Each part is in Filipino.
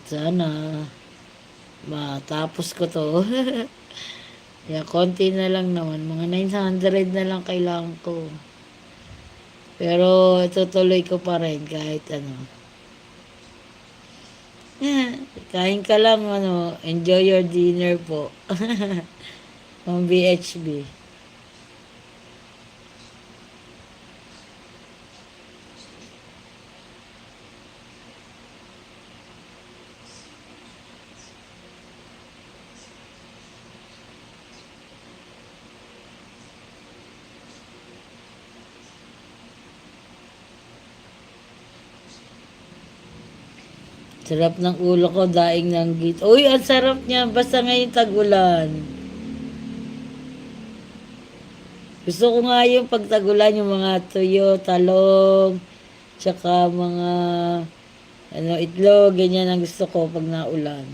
Sana matapos ko to. Kaya konti na lang naman. Mga 900 na lang kailangan ko. Pero itutuloy ko pa rin kahit ano. Kain ka lang, ano. Enjoy your dinner po. Ang BHB. Sarap ng ulo ko, daing ng git. Uy, ang sarap niya. Basta ngayon tag-ulan. Gusto ko nga yung pagtagulan, yung mga tuyo, talong, tsaka mga ano, itlog, ganyan ang gusto ko pag naulan.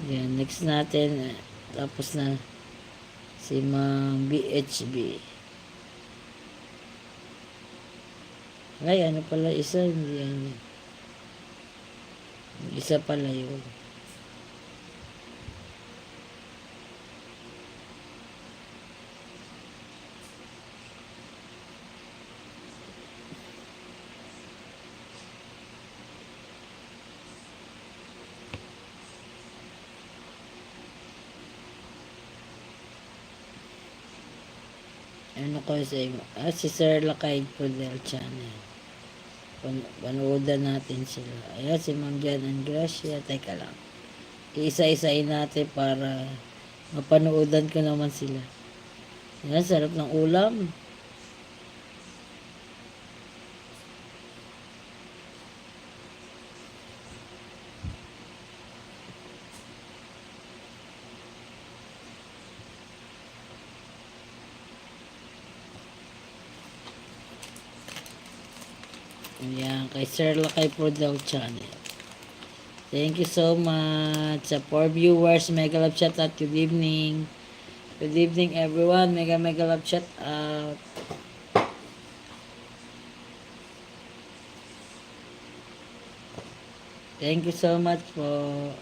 Yan, next natin. Tapos na si Ma'am BHB. Ay, ano pala isa? Hindi yan. Isa pala yun. Ano ko si Sir Lakay Pudel Channel. Panoodan natin sila. Ayan, si Ma'am Jan and Gracia. Teka lang. Iisa-isain natin para mapanoodan ko naman sila. Ayan, sarap ng ulam. Ayan, kay Sir Lakay Pudel Channel. Thank you so much sa 4 viewers. Mega love shout out. Good evening. Good evening everyone. Mega love shout out. Thank you so much po.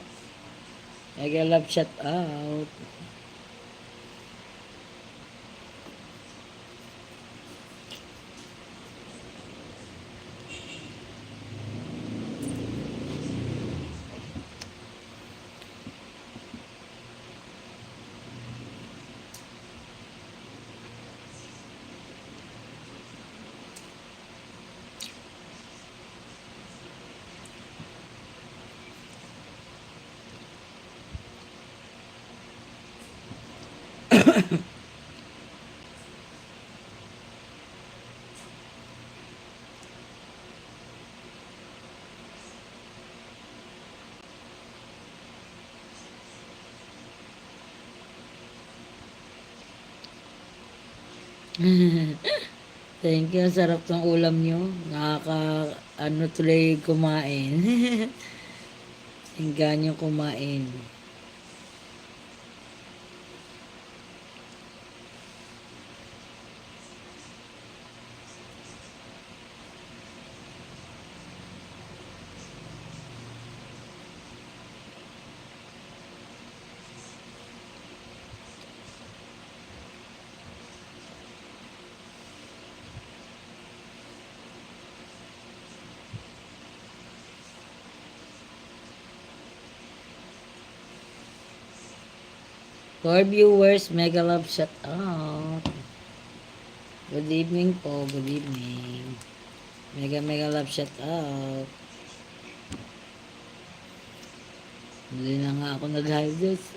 Mega love shout out. Thank you. Sarap ng ulam nyo. Ano tuloy kumain. Engganyo kumain. For viewers, mega love shout out. Good evening po. Good evening. Mega love shout out. Hindi na nga ako nag-highlights.